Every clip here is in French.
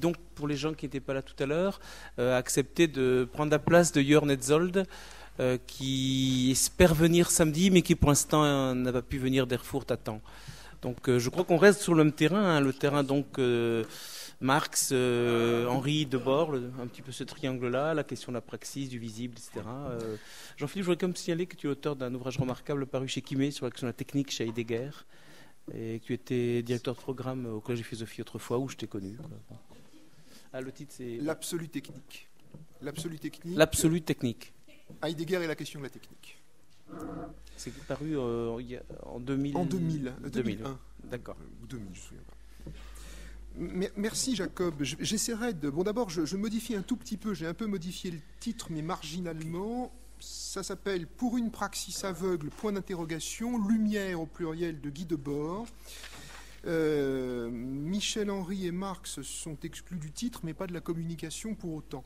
Donc, pour les gens qui n'étaient pas là tout à l'heure, accepté de prendre la place de Jörn Hetzold, qui espère venir samedi, mais qui pour l'instant n'a pas pu venir d'Erfurt à temps. Donc, je crois qu'on reste sur le même terrain, hein, le terrain donc Marx, Henri, Debord, un petit peu ce triangle-là, la question de la praxis, du visible, etc. Jean-Philippe, je voudrais comme signaler que tu es auteur d'un ouvrage remarquable paru chez Kimé sur la question de la technique chez Heidegger, et que tu étais directeur de programme au Collège de philosophie autrefois, où je t'ai connu. Ah, le titre, c'est L'absolu technique. L'absolu technique. L'absolu technique. Heidegger et la question de la technique. C'est paru en 2000. En 2001. D'accord. Ou 2000, je ne me souviens pas. Merci Jacob. J'essaierai de... Bon, d'abord, je modifie un tout petit peu. J'ai un peu modifié le titre, mais marginalement. Ça s'appelle « Pour une praxis aveugle, point d'interrogation, lumière au pluriel de Guy Debord ». Michel Henry et Marx sont exclus du titre, mais pas de la communication pour autant.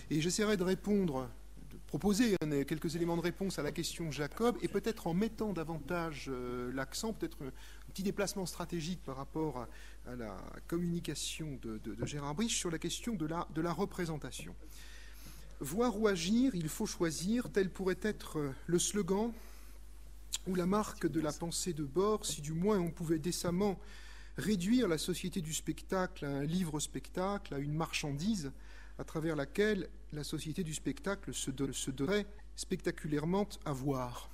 Et j'essaierai de répondre, de proposer quelques éléments de réponse à la question de Jacob, et peut-être en mettant davantage l'accent, peut-être un petit déplacement stratégique par rapport à la communication de Gérard Brich sur la question de la représentation. Voir ou agir, il faut choisir, tel pourrait être le slogan ou la marque de la pensée de Debord, si du moins on pouvait décemment réduire la société du spectacle à un livre-spectacle, à une marchandise, à travers laquelle la société du spectacle se donnerait spectaculairement à voir.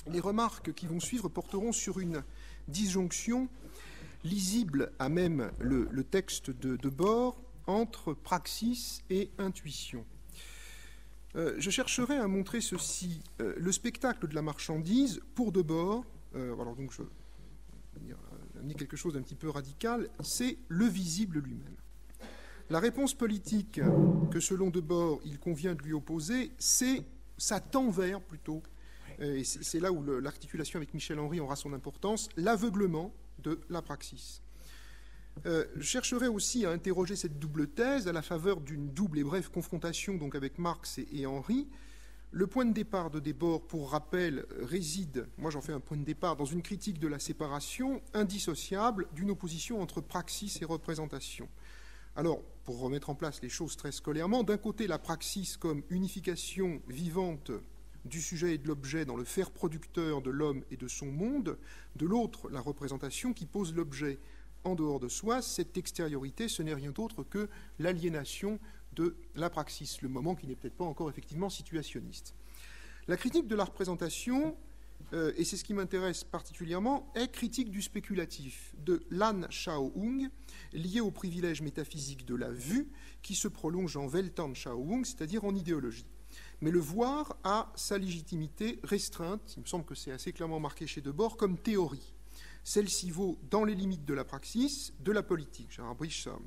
Les remarques qui vont suivre porteront sur une disjonction lisible à même le texte de Debord entre praxis et intuition. Je chercherai à montrer ceci. Le spectacle de la marchandise, pour Debord, alors donc je vais amener quelque chose d'un petit peu radical, c'est le visible lui-même. La réponse politique que, selon Debord, il convient de lui opposer, ça tend vers, plutôt, et c'est là où l'articulation avec Michel Henry aura son importance, l'aveuglement de la praxis. Je chercherai aussi à interroger cette double thèse à la faveur d'une double et brève confrontation donc avec Marx et Henry. Le point de départ de Debord, pour rappel, réside, moi j'en fais un point de départ, dans une critique de la séparation indissociable d'une opposition entre praxis et représentation. Alors, pour remettre en place les choses très scolairement, d'un côté la praxis comme unification vivante du sujet et de l'objet dans le faire producteur de l'homme et de son monde, de l'autre la représentation qui pose l'objet en dehors de soi. Cette extériorité, ce n'est rien d'autre que l'aliénation de la praxis, le moment qui n'est peut-être pas encore effectivement situationniste. La critique de la représentation, et c'est ce qui m'intéresse particulièrement, est critique du spéculatif, de Lan Shaohong, lié au privilège métaphysique de la vue, qui se prolonge en Weltan Shaohong, c'est-à-dire en idéologie. Mais le voir a sa légitimité restreinte, il me semble que c'est assez clairement marqué chez Debord, comme théorie. Celle-ci vaut, dans les limites de la praxis, de la politique. Gérard Brich a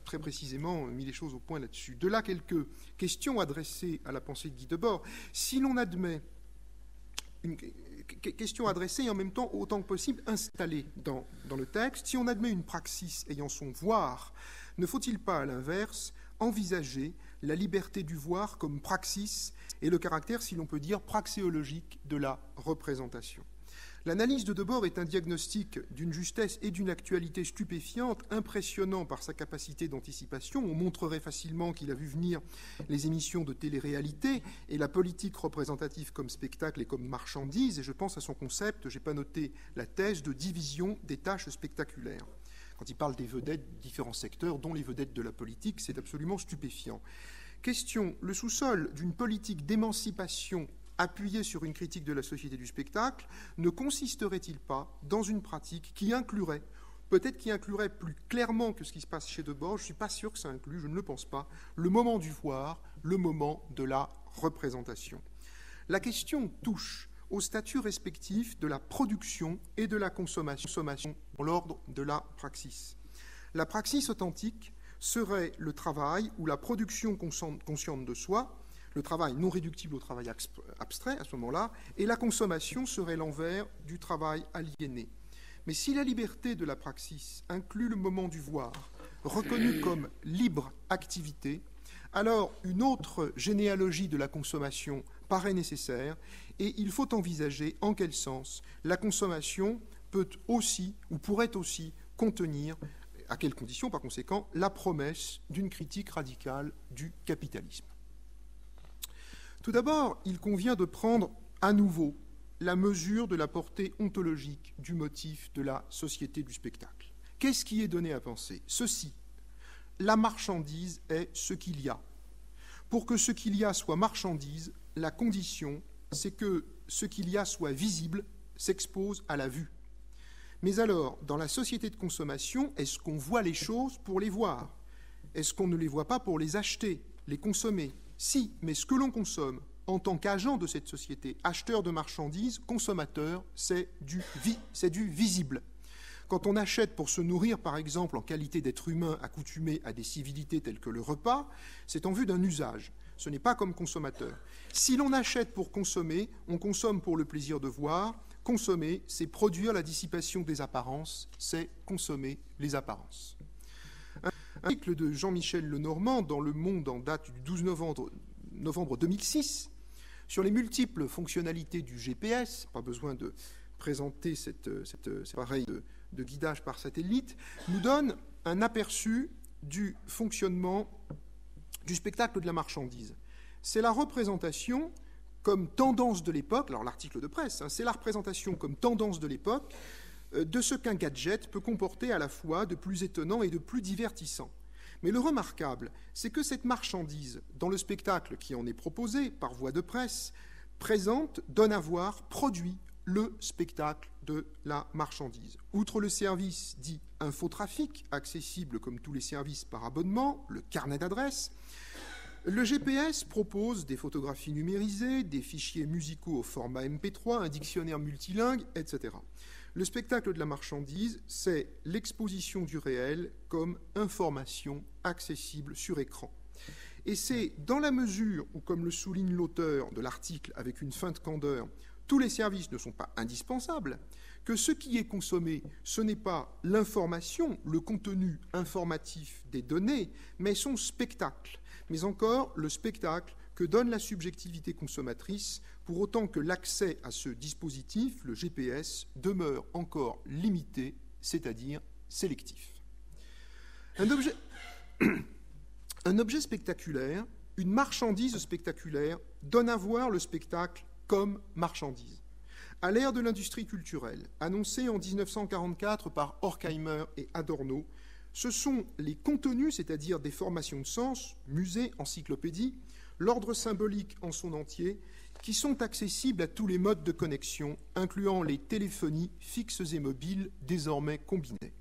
très précisément mis les choses au point là-dessus. De là, quelques questions adressées à la pensée de Guy Debord. Si l'on admet une question adressée et en même temps, autant que possible, installée dans le texte, si on admet une praxis ayant son voir, ne faut-il pas, à l'inverse, envisager la liberté du voir comme praxis et le caractère, si l'on peut dire, praxéologique de la représentation? L'analyse de Debord est un diagnostic d'une justesse et d'une actualité stupéfiante, impressionnant par sa capacité d'anticipation. On montrerait facilement qu'il a vu venir les émissions de télé-réalité et la politique représentative comme spectacle et comme marchandise. Et je pense à son concept, je n'ai pas noté la thèse, de division des tâches spectaculaires. Quand il parle des vedettes de différents secteurs, dont les vedettes de la politique, c'est absolument stupéfiant. Question, le sous-sol d'une politique d'émancipation appuyé sur une critique de la société du spectacle, ne consisterait-il pas dans une pratique qui inclurait, peut-être qui inclurait plus clairement que ce qui se passe chez Debord, je ne suis pas sûr que ça inclut, je ne le pense pas, le moment du voir, le moment de la représentation. La question touche au statut respectif de la production et de la consommation dans l'ordre de la praxis. La praxis authentique serait le travail ou la production consciente de soi, le travail non réductible au travail abstrait à ce moment-là, et la consommation serait l'envers du travail aliéné. Mais si la liberté de la praxis inclut le moment du voir, reconnu comme libre activité, alors une autre généalogie de la consommation paraît nécessaire, et il faut envisager en quel sens la consommation peut aussi, ou pourrait aussi, contenir à quelle condition, par conséquent, la promesse d'une critique radicale du capitalisme. Tout d'abord, il convient de prendre à nouveau la mesure de la portée ontologique du motif de la société du spectacle. Qu'est-ce qui est donné à penser? Ceci: la marchandise est ce qu'il y a. Pour que ce qu'il y a soit marchandise, la condition, c'est que ce qu'il y a soit visible, s'expose à la vue. Mais alors, dans la société de consommation, est-ce qu'on voit les choses pour les voir? Est-ce qu'on ne les voit pas pour les acheter, les consommer? Si, mais ce que l'on consomme en tant qu'agent de cette société, acheteur de marchandises, consommateur, c'est du visible. Quand on achète pour se nourrir, par exemple, en qualité d'être humain accoutumé à des civilités telles que le repas, c'est en vue d'un usage. Ce n'est pas comme consommateur. Si l'on achète pour consommer, on consomme pour le plaisir de voir. Consommer, c'est produire la dissipation des apparences, c'est consommer les apparences. Un article de Jean-Michel Lenormand dans Le Monde en date du 12 novembre 2006 sur les multiples fonctionnalités du GPS, pas besoin de présenter cet appareil de guidage par satellite, nous donne un aperçu du fonctionnement du spectacle de la marchandise. C'est la représentation comme tendance de l'époque, alors l'article de presse, c'est la représentation comme tendance de l'époque de ce qu'un gadget peut comporter à la fois de plus étonnant et de plus divertissant. Mais le remarquable, c'est que cette marchandise, dans le spectacle qui en est proposé par voie de presse, donne à voir, produit le spectacle de la marchandise. Outre le service dit infotrafic, accessible comme tous les services par abonnement, le carnet d'adresses, le GPS propose des photographies numérisées, des fichiers musicaux au format MP3, un dictionnaire multilingue, etc. Le spectacle de la marchandise, c'est l'exposition du réel comme information accessible sur écran. Et c'est dans la mesure où, comme le souligne l'auteur de l'article avec une feinte candeur, tous les services ne sont pas indispensables, que ce qui est consommé, ce n'est pas l'information, le contenu informatif des données, mais son spectacle. Mais encore, le spectacle que donne la subjectivité consommatrice, pour autant que l'accès à ce dispositif, le GPS, demeure encore limité, c'est-à-dire sélectif. Un objet spectaculaire, une marchandise spectaculaire, donne à voir le spectacle comme marchandise. À l'ère de l'industrie culturelle, annoncée en 1944 par Horkheimer et Adorno, ce sont les contenus, c'est-à-dire des formations de sens, musées, encyclopédies, l'ordre symbolique en son entier, qui sont accessibles à tous les modes de connexion, incluant les téléphonies fixes et mobiles désormais combinées.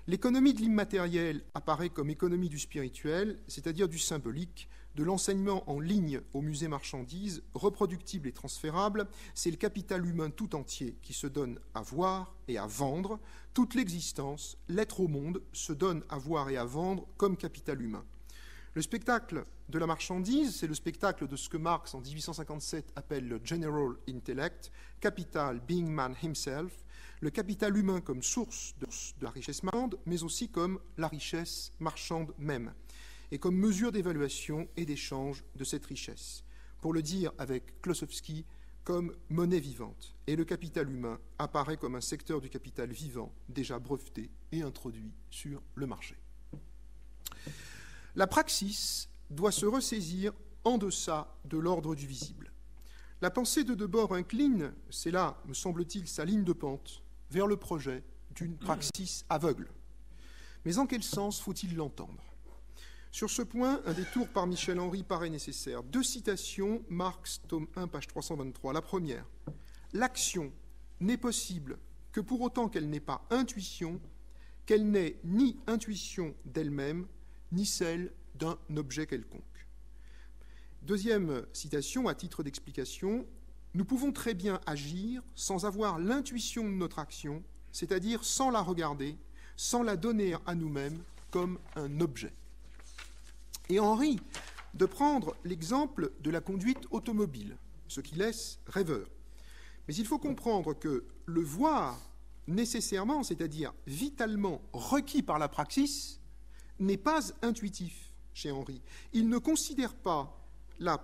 L'économie de l'immatériel apparaît comme économie du spirituel, c'est-à-dire du symbolique, de l'enseignement en ligne au musée marchandise, reproductible et transférable. C'est le capital humain tout entier qui se donne à voir et à vendre. Toute l'existence, l'être au monde, se donne à voir et à vendre comme capital humain. Le spectacle de la marchandise, c'est le spectacle de ce que Marx, en 1857, appelle le General Intellect, capital being man himself, le capital humain comme source de la richesse marchande, mais aussi comme la richesse marchande même, et comme mesure d'évaluation et d'échange de cette richesse. Pour le dire avec Klossowski, comme monnaie vivante. Et le capital humain apparaît comme un secteur du capital vivant déjà breveté et introduit sur le marché. La praxis doit se ressaisir en deçà de l'ordre du visible. La pensée de Debord incline, c'est là, me semble-t-il, sa ligne de pente, vers le projet d'une praxis aveugle. Mais en quel sens faut-il l'entendre? Sur ce point, un détour par Michel Henry paraît nécessaire. 2 citations, Marx, tome 1, page 323. La première, « L'action n'est possible que pour autant qu'elle n'ait pas intuition, qu'elle n'ait ni intuition d'elle-même, ni celle d'un objet quelconque. » Deuxième citation, à titre d'explication, « Nous pouvons très bien agir sans avoir l'intuition de notre action, c'est-à-dire sans la regarder, sans la donner à nous-mêmes comme un objet. » Et Henry de prendre l'exemple de la conduite automobile, ce qui laisse rêveur. Mais il faut comprendre que le voir nécessairement, c'est-à-dire vitalement requis par la praxis, n'est pas intuitif chez Henry. Il ne considère pas la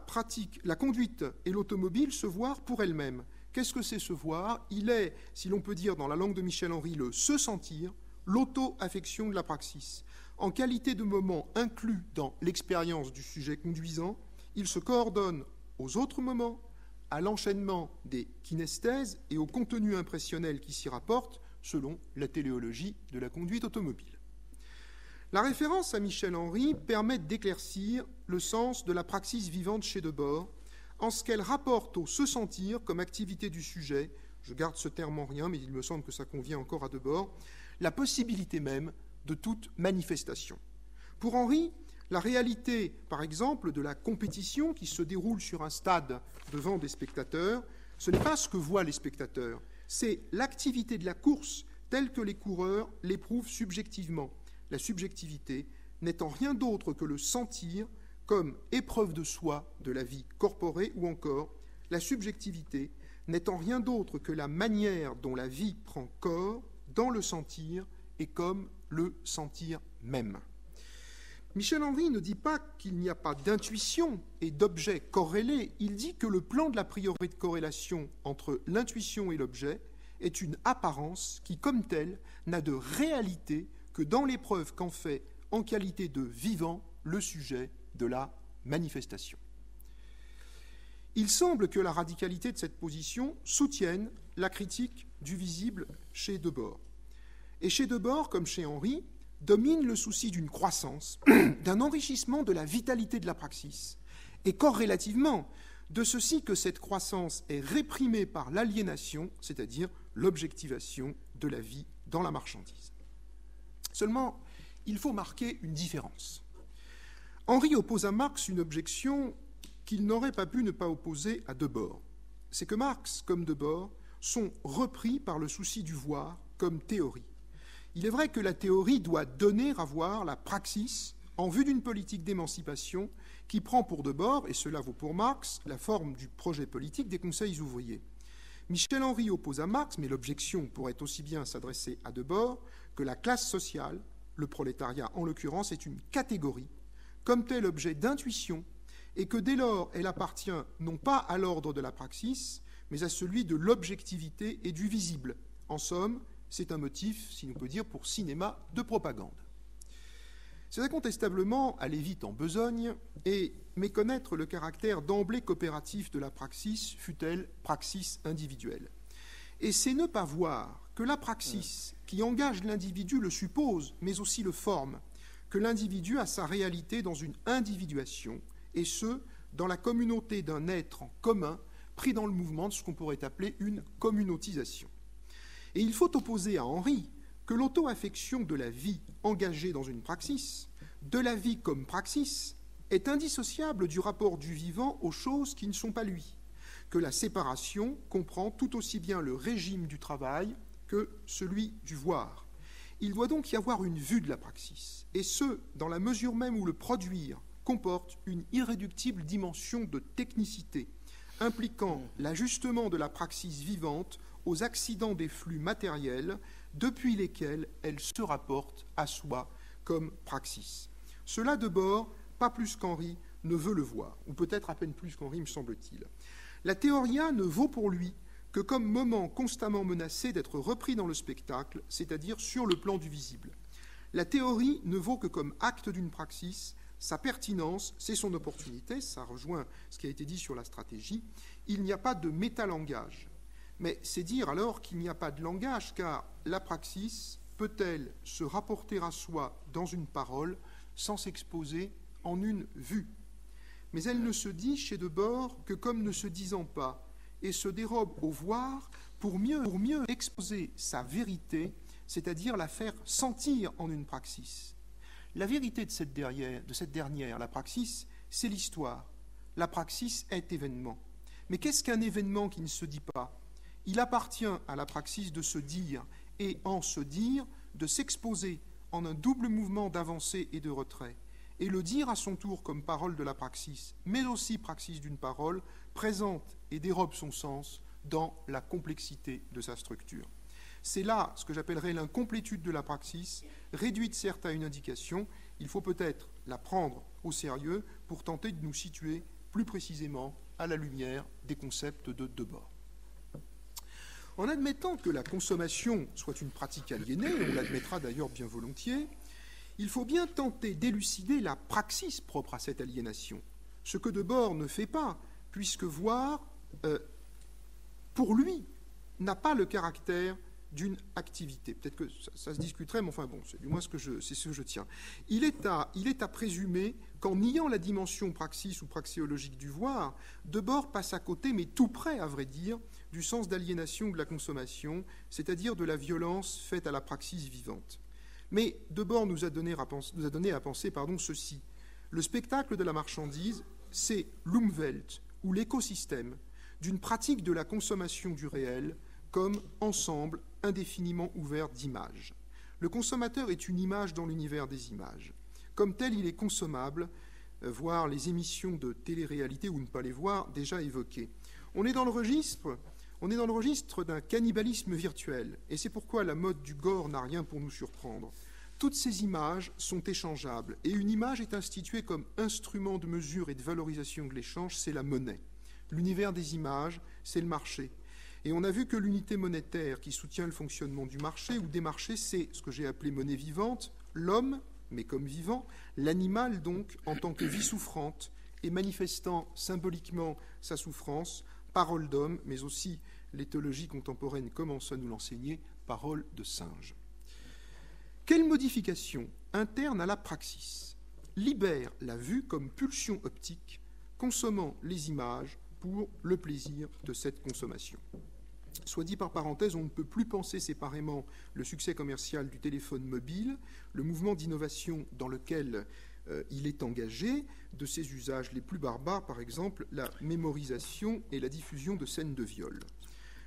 conduite et l'automobile se voir pour elles-mêmes. Qu'est-ce que c'est se voir? Il est, si l'on peut dire dans la langue de Michel Henry, le se sentir l'auto-affection de la praxis. En qualité de moment inclus dans l'expérience du sujet conduisant, il se coordonne aux autres moments, à l'enchaînement des kinesthèses et au contenu impressionnel qui s'y rapporte, selon la téléologie de la conduite automobile. La référence à Michel Henry permet d'éclaircir le sens de la praxis vivante chez Debord, en ce qu'elle rapporte au se sentir comme activité du sujet, je garde ce terme en rien, mais il me semble que ça convient encore à Debord, la possibilité même de toute manifestation. Pour Henry, la réalité, par exemple, de la compétition qui se déroule sur un stade devant des spectateurs, ce n'est pas ce que voient les spectateurs, c'est l'activité de la course telle que les coureurs l'éprouvent subjectivement. La subjectivité n'étant rien d'autre que le sentir comme épreuve de soi de la vie corporée, ou encore la subjectivité n'étant rien d'autre que la manière dont la vie prend corps dans le sentir et comme le sentir même. Michel Henry ne dit pas qu'il n'y a pas d'intuition et d'objet corrélé, il dit que le plan de la priori de corrélation entre l'intuition et l'objet est une apparence qui, comme telle, n'a de réalité que dans l'épreuve qu'en fait, en qualité de vivant, le sujet de la manifestation. Il semble que la radicalité de cette position soutienne la critique du visible chez Debord. Et chez Debord, comme chez Henry, domine le souci d'une croissance, d'un enrichissement de la vitalité de la praxis, et corrélativement de ceci que cette croissance est réprimée par l'aliénation, c'est-à-dire l'objectivation de la vie dans la marchandise. Seulement, il faut marquer une différence. Henry oppose à Marx une objection qu'il n'aurait pas pu ne pas opposer à Debord. C'est que Marx, comme Debord, sont repris par le souci du voir comme théorie. Il est vrai que la théorie doit donner à voir la praxis en vue d'une politique d'émancipation qui prend pour Debord, et cela vaut pour Marx, la forme du projet politique des conseils ouvriers. Michel Henry oppose à Marx, mais l'objection pourrait aussi bien s'adresser à Debord, que la classe sociale, le prolétariat en l'occurrence, est une catégorie, comme tel objet d'intuition, et que dès lors elle appartient non pas à l'ordre de la praxis, mais à celui de l'objectivité et du visible. En somme, c'est un motif, si l'on peut dire, pour cinéma de propagande. C'est incontestablement aller vite en besogne et méconnaître le caractère d'emblée coopératif de la praxis, fût-elle praxis individuelle. Et c'est ne pas voir que la praxis qui engage l'individu le suppose, mais aussi le forme, que l'individu a sa réalité dans une individuation, et ce, dans la communauté d'un être en commun, pris dans le mouvement de ce qu'on pourrait appeler une communautisation. Et il faut opposer à Henry que l'auto-affection de la vie engagée dans une praxis, de la vie comme praxis, est indissociable du rapport du vivant aux choses qui ne sont pas lui, que la séparation comprend tout aussi bien le régime du travail que celui du voir. Il doit donc y avoir une vue de la praxis, et ce, dans la mesure même où le produire comporte une irréductible dimension de technicité, impliquant l'ajustement de la praxis vivante aux accidents des flux matériels depuis lesquels elle se rapporte à soi comme praxis. Cela, Debord, pas plus qu'Henry, ne veut le voir, ou peut-être à peine plus qu'Henry, me semble-t-il. La théoria ne vaut pour lui que comme moment constamment menacé d'être repris dans le spectacle, c'est-à-dire sur le plan du visible. La théorie ne vaut que comme acte d'une praxis, sa pertinence, c'est son opportunité, ça rejoint ce qui a été dit sur la stratégie, il n'y a pas de métalangage. Mais c'est dire alors qu'il n'y a pas de langage, car la praxis peut-elle se rapporter à soi dans une parole sans s'exposer en une vue? Mais elle ne se dit chez Debord que comme ne se disant pas, et se dérobe au voir pour mieux exposer sa vérité, c'est-à-dire la faire sentir en une praxis. La vérité de cette dernière, la praxis, c'est l'histoire. La praxis est événement. Mais qu'est-ce qu'un événement qui ne se dit pas? Il appartient à la praxis de se dire, et en se dire, de s'exposer en un double mouvement d'avancée et de retrait. Et le dire à son tour comme parole de la praxis, mais aussi praxis d'une parole, présente et dérobe son sens dans la complexité de sa structure. C'est là ce que j'appellerais l'incomplétude de la praxis, réduite certes à une indication. Il faut peut-être la prendre au sérieux pour tenter de nous situer plus précisément à la lumière des concepts de Debord. En admettant que la consommation soit une pratique aliénée, on l'admettra d'ailleurs bien volontiers, il faut bien tenter d'élucider la praxis propre à cette aliénation, ce que Debord ne fait pas, puisque voir, pour lui, n'a pas le caractère d'une activité. Peut-être que ça se discuterait, mais enfin bon, c'est du moins ce que je tiens. Il est à présumer qu'en niant la dimension praxis ou praxéologique du voir, Debord passe à côté, mais tout près, à vrai dire, du sens d'aliénation de la consommation, c'est-à-dire de la violence faite à la praxis vivante. Mais Debord nous a donné à penser ceci. Le spectacle de la marchandise, c'est l'Umwelt, ou l'écosystème, d'une pratique de la consommation du réel comme ensemble indéfiniment ouvert d'images. Le consommateur est une image dans l'univers des images. Comme tel, il est consommable, voir les émissions de télé-réalité ou ne pas les voir, déjà évoquées. On est dans le registre d'un cannibalisme virtuel, et c'est pourquoi la mode du gore n'a rien pour nous surprendre. Toutes ces images sont échangeables, et une image est instituée comme instrument de mesure et de valorisation de l'échange, c'est la monnaie. L'univers des images, c'est le marché. Et on a vu que l'unité monétaire qui soutient le fonctionnement du marché ou des marchés, c'est ce que j'ai appelé monnaie vivante, l'homme, mais comme vivant, l'animal donc, en tant que vie souffrante, et manifestant symboliquement sa souffrance, parole d'homme, mais aussi l'éthologie contemporaine commence à nous l'enseigner, parole de singe. Quelle modification interne à la praxis libère la vue comme pulsion optique, consommant les images pour le plaisir de cette consommation? Soit dit par parenthèse, on ne peut plus penser séparément le succès commercial du téléphone mobile, le mouvement d'innovation dans lequel il est engagé, de ses usages les plus barbares, par exemple la mémorisation et la diffusion de scènes de viol.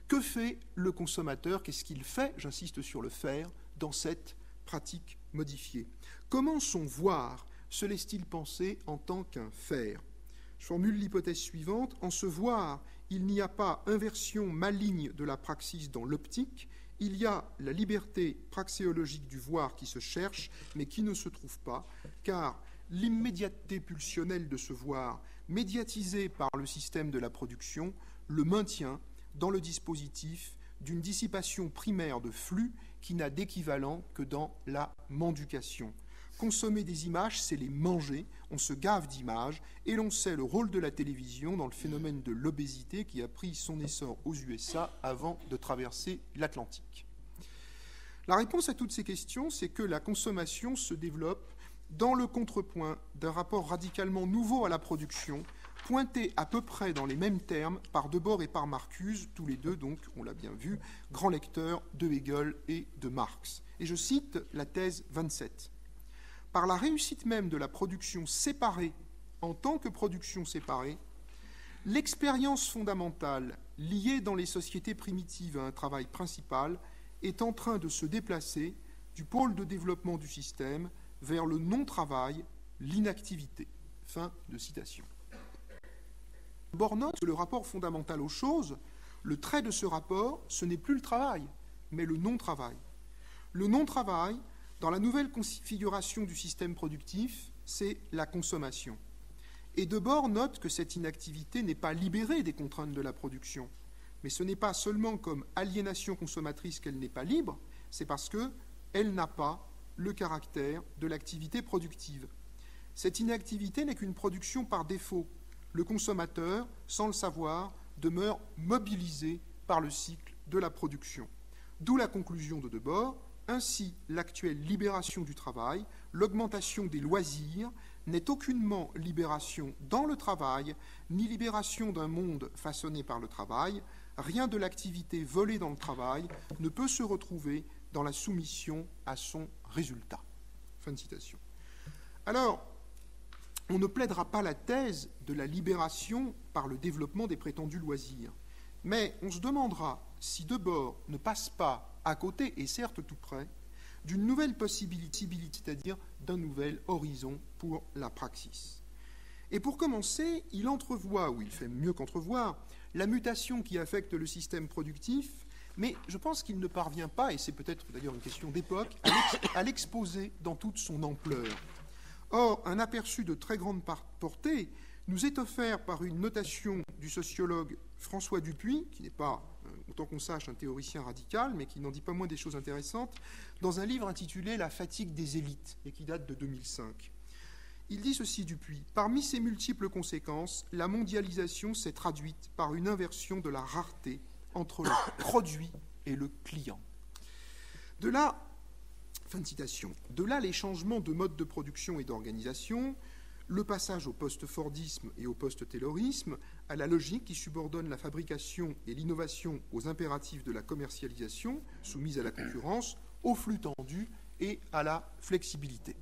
Que fait le consommateur? Qu'est-ce qu'il fait, j'insiste sur le faire, dans cette pratique modifiée? Comment son voir se laisse-t-il penser en tant qu'un faire? Je formule l'hypothèse suivante. En ce voir, il n'y a pas inversion maligne de la praxis dans l'optique, il y a la liberté praxéologique du voir qui se cherche, mais qui ne se trouve pas, car l'immédiateté pulsionnelle de ce voir, médiatisée par le système de la production, le maintient dans le dispositif d'une dissipation primaire de flux qui n'a d'équivalent que dans la menducation. Consommer des images, c'est les manger, on se gave d'images, et l'on sait le rôle de la télévision dans le phénomène de l'obésité qui a pris son essor aux USA avant de traverser l'Atlantique. La réponse à toutes ces questions, c'est que la consommation se développe dans le contrepoint d'un rapport radicalement nouveau à la production, pointé à peu près dans les mêmes termes par Debord et par Marcuse, tous les deux, donc, on l'a bien vu, grands lecteurs de Hegel et de Marx. Et je cite la thèse 27. Par la réussite même de la production séparée en tant que production séparée, l'expérience fondamentale liée dans les sociétés primitives à un travail principal est en train de se déplacer du pôle de développement du système vers le non-travail, l'inactivité. Fin de citation. Debord note que le rapport fondamental aux choses, le trait de ce rapport, ce n'est plus le travail, mais le non-travail. Le non-travail, dans la nouvelle configuration du système productif, c'est la consommation. Et Debord note que cette inactivité n'est pas libérée des contraintes de la production, mais ce n'est pas seulement comme aliénation consommatrice qu'elle n'est pas libre, c'est parce qu'elle n'a pas le caractère de l'activité productive. Cette inactivité n'est qu'une production par défaut. Le consommateur, sans le savoir, demeure mobilisé par le cycle de la production. D'où la conclusion de Debord. Ainsi, l'actuelle libération du travail, l'augmentation des loisirs, n'est aucunement libération dans le travail, ni libération d'un monde façonné par le travail. Rien de l'activité volée dans le travail ne peut se retrouver dans la soumission à son résultat. Fin de citation. Alors, on ne plaidera pas la thèse de la libération par le développement des prétendus loisirs, mais on se demandera si Debord ne passe pas à côté, et certes tout près, d'une nouvelle possibilité, c'est-à-dire d'un nouvel horizon pour la praxis. Et pour commencer, il entrevoit, ou il fait mieux qu'entrevoir, la mutation qui affecte le système productif, mais je pense qu'il ne parvient pas, et c'est peut-être d'ailleurs une question d'époque, à l'exposer dans toute son ampleur. Or, un aperçu de très grande portée nous est offert par une notation du sociologue François Dupuy, qui n'est pas autant qu'on sache, un théoricien radical, mais qui n'en dit pas moins des choses intéressantes, dans un livre intitulé « La fatigue des élites » et qui date de 2005. Il dit ceci, Dupuis: « Parmi ces multiples conséquences, la mondialisation s'est traduite par une inversion de la rareté entre le produit et le client. » De là, fin de citation, de là les changements de mode de production et d'organisation, le passage au post-Fordisme et au post-Taylorisme, à la logique qui subordonne la fabrication et l'innovation aux impératifs de la commercialisation, soumise à la concurrence, au flux tendu et à la flexibilité.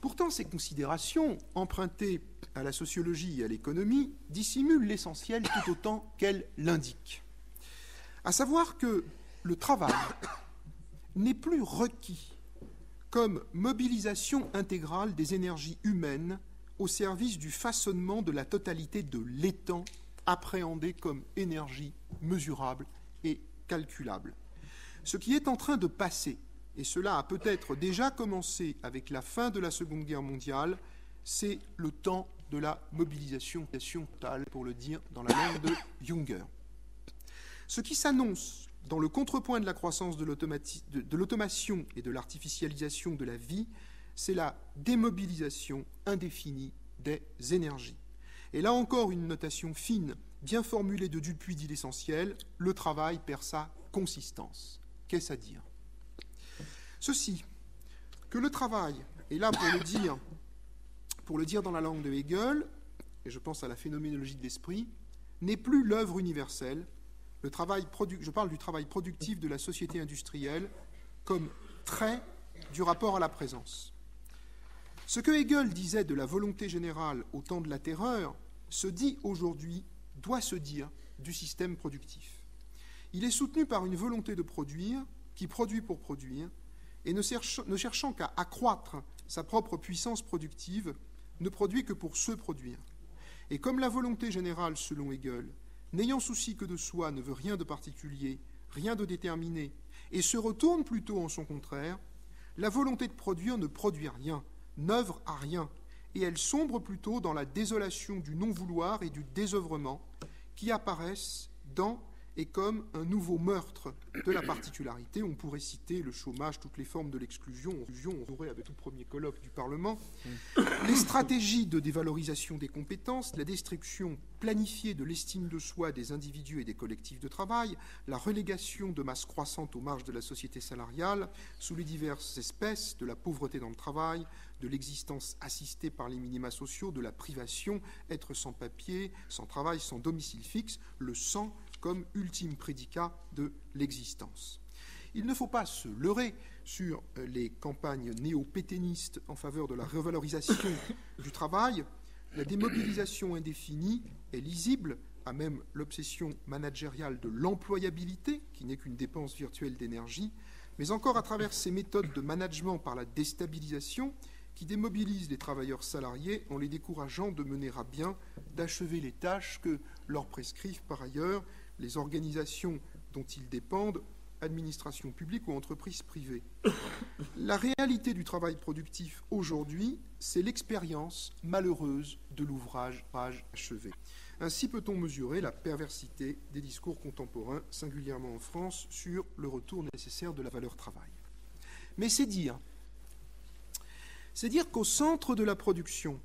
Pourtant, ces considérations, empruntées à la sociologie et à l'économie, dissimulent l'essentiel tout autant qu'elles l'indiquent. À savoir que le travail n'est plus requis comme mobilisation intégrale des énergies humaines au service du façonnement de la totalité de l'étang, appréhendé comme énergie mesurable et calculable. Ce qui est en train de passer, et cela a peut-être déjà commencé avec la fin de la Seconde Guerre mondiale, c'est le temps de la mobilisation totale, pour le dire dans la langue de Junger. Ce qui s'annonce dans le contrepoint de la croissance de l'automation et de l'artificialisation de la vie, c'est la démobilisation indéfinie des énergies. Et là encore, une notation fine, bien formulée de Dupuis dit l'essentiel: le travail perd sa consistance. Qu'est-ce à dire? Ceci, que le travail, et là pour le dire dans la langue de Hegel, et je pense à la phénoménologie de l'esprit, n'est plus l'œuvre universelle. Je parle du travail productif de la société industrielle comme trait du rapport à la présence. Ce que Hegel disait de la volonté générale au temps de la terreur se dit aujourd'hui, doit se dire, du système productif. Il est soutenu par une volonté de produire, qui produit pour produire, et ne cherchant qu'à accroître sa propre puissance productive, ne produit que pour se produire. Et comme la volonté générale, selon Hegel, n'ayant souci que de soi, ne veut rien de particulier, rien de déterminé, et se retourne plutôt en son contraire, la volonté de produire ne produit rien, n'œuvre à rien, et elle sombre plutôt dans la désolation du non-vouloir et du désœuvrement qui apparaissent dans et comme un nouveau meurtre de la particularité. On pourrait citer le chômage, toutes les formes de l'exclusion, on aurait avec tout premier colloque du Parlement, les stratégies de dévalorisation des compétences, la destruction planifiée de l'estime de soi des individus et des collectifs de travail, la relégation de masse croissante aux marges de la société salariale, sous les diverses espèces de la pauvreté dans le travail, de l'existence assistée par les minima sociaux, de la privation, être sans papier, sans travail, sans domicile fixe, le sang comme ultime prédicat de l'existence. Il ne faut pas se leurrer sur les campagnes néo-pétainistes en faveur de la revalorisation du travail. La démobilisation indéfinie est lisible, à même l'obsession managériale de l'employabilité, qui n'est qu'une dépense virtuelle d'énergie, mais encore à travers ces méthodes de management par la déstabilisation qui démobilisent les travailleurs salariés en les décourageant de mener à bien, d'achever les tâches que leur prescrivent par ailleurs les organisations dont ils dépendent, administrations publiques ou entreprises privées. La réalité du travail productif aujourd'hui, c'est l'expérience malheureuse de l'ouvrage achevé. Ainsi peut-on mesurer la perversité des discours contemporains, singulièrement en France, sur le retour nécessaire de la valeur travail. Mais c'est dire qu'au centre de la production,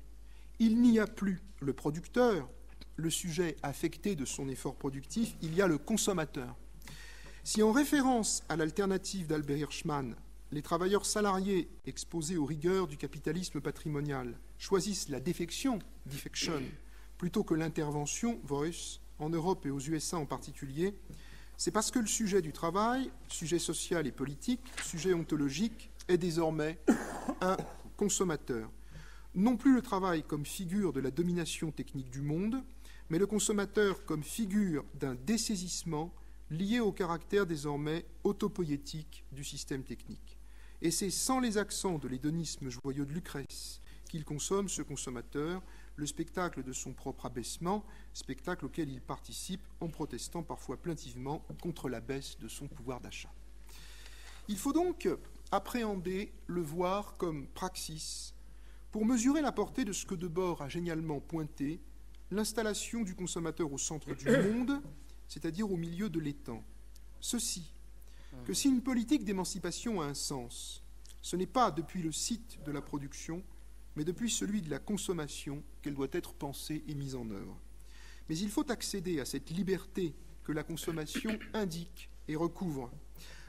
il n'y a plus le producteur, le sujet affecté de son effort productif, il y a le consommateur. Si en référence à l'alternative d'Albert Hirschman, les travailleurs salariés exposés aux rigueurs du capitalisme patrimonial choisissent la défection, defection, plutôt que l'intervention, voice, en Europe et aux USA en particulier, c'est parce que le sujet du travail, sujet social et politique, sujet ontologique, est désormais un consommateur. Non plus le travail comme figure de la domination technique du monde, mais le consommateur comme figure d'un dessaisissement lié au caractère désormais autopoïétique du système technique. Et c'est sans les accents de l'hédonisme joyeux de Lucrèce qu'il consomme, ce consommateur, le spectacle de son propre abaissement, spectacle auquel il participe en protestant parfois plaintivement contre la baisse de son pouvoir d'achat. Il faut donc appréhender le voir comme praxis pour mesurer la portée de ce que Debord a génialement pointé, l'installation du consommateur au centre du monde c'est-à-dire au milieu de l'étang. Ceci, que si une politique d'émancipation a un sens, ce n'est pas depuis le site de la production, mais depuis celui de la consommation qu'elle doit être pensée et mise en œuvre. Mais il faut accéder à cette liberté que la consommation indique et recouvre.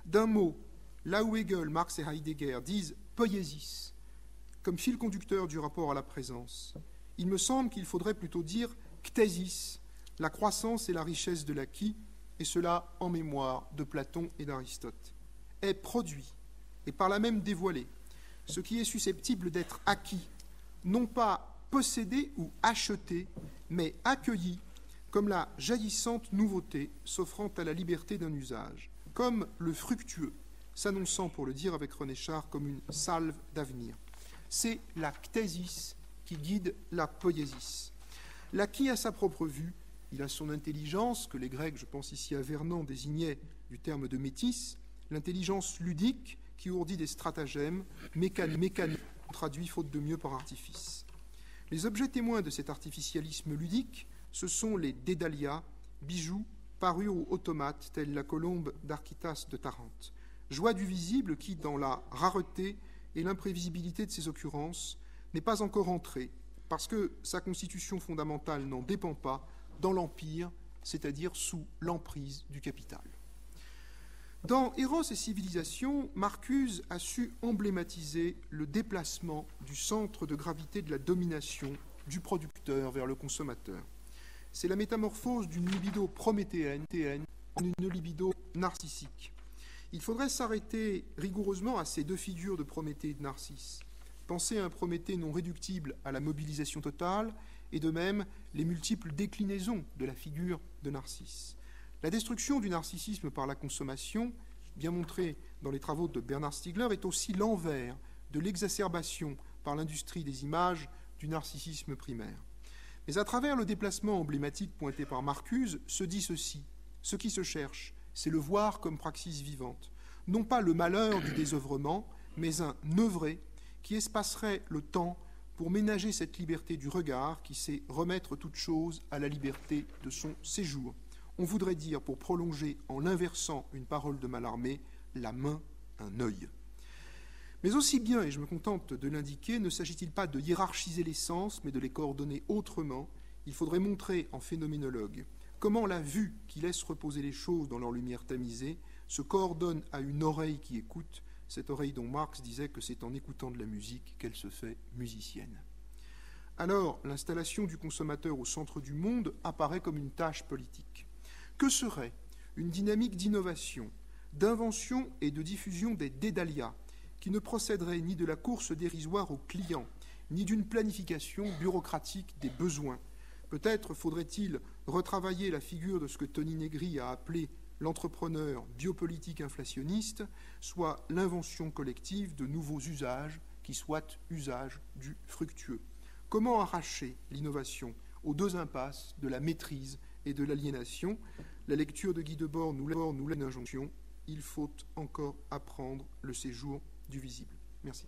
D'un mot, là où Hegel, Marx et Heidegger disent « poiesis » comme fil conducteur du rapport à la présence, il me semble qu'il faudrait plutôt dire « ctésis », la croissance et la richesse de l'acquis, et cela en mémoire de Platon et d'Aristote, est produit, et par là même dévoilé, ce qui est susceptible d'être acquis, non pas possédé ou acheté, mais accueilli comme la jaillissante nouveauté s'offrant à la liberté d'un usage, comme le fructueux, s'annonçant, pour le dire avec René Char, comme une salve d'avenir. C'est la ctésis qui guide la poiesis. L'acquis a sa propre vue, il a son intelligence, que les Grecs, je pense ici à Vernon, désignaient du terme de métis, l'intelligence ludique qui ourdit des stratagèmes, mécaniques, traduit faute de mieux par artifice. Les objets témoins de cet artificialisme ludique, ce sont les dédalias, bijoux, parures ou automates, tels la colombe d'Archytas de Tarente. Joie du visible qui, dans la rareté et l'imprévisibilité de ses occurrences, n'est pas encore entrée, parce que sa constitution fondamentale n'en dépend pas, dans l'Empire, c'est-à-dire sous l'emprise du capital. Dans Eros et Civilisation, Marcuse a su emblématiser le déplacement du centre de gravité de la domination du producteur vers le consommateur. C'est la métamorphose d'une libido prométhéenne en une libido narcissique. Il faudrait s'arrêter rigoureusement à ces deux figures de Prométhée et de Narcisse. Penser à un Prométhée non réductible à la mobilisation totale, et de même les multiples déclinaisons de la figure de Narcisse. La destruction du narcissisme par la consommation, bien montrée dans les travaux de Bernard Stiegler, est aussi l'envers de l'exacerbation par l'industrie des images du narcissisme primaire. Mais à travers le déplacement emblématique pointé par Marcuse, se dit ceci: ce qui se cherche, c'est le voir comme praxis vivante, non pas le malheur du désœuvrement, mais un œuvrer qui espacerait le temps pour ménager cette liberté du regard qui sait remettre toute chose à la liberté de son séjour. On voudrait dire, pour prolonger en l'inversant une parole de Mallarmé, la main, un œil. Mais aussi bien, et je me contente de l'indiquer, ne s'agit-il pas de hiérarchiser les sens, mais de les coordonner autrement. Il faudrait montrer en phénoménologue comment la vue qui laisse reposer les choses dans leur lumière tamisée se coordonne à une oreille qui écoute, cette oreille dont Marx disait que c'est en écoutant de la musique qu'elle se fait musicienne. Alors, l'installation du consommateur au centre du monde apparaît comme une tâche politique. Que serait une dynamique d'innovation, d'invention et de diffusion des dédalias qui ne procéderait ni de la course dérisoire aux clients, ni d'une planification bureaucratique des besoins? Peut-être faudrait-il retravailler la figure de ce que Tony Negri a appelé l'entrepreneur biopolitique inflationniste, soit l'invention collective de nouveaux usages qui soient usages du fructueux. Comment arracher l'innovation aux deux impasses de la maîtrise et de l'aliénation? La lecture de Guy Debord nous lève une injonction: il faut encore apprendre le séjour du visible. Merci.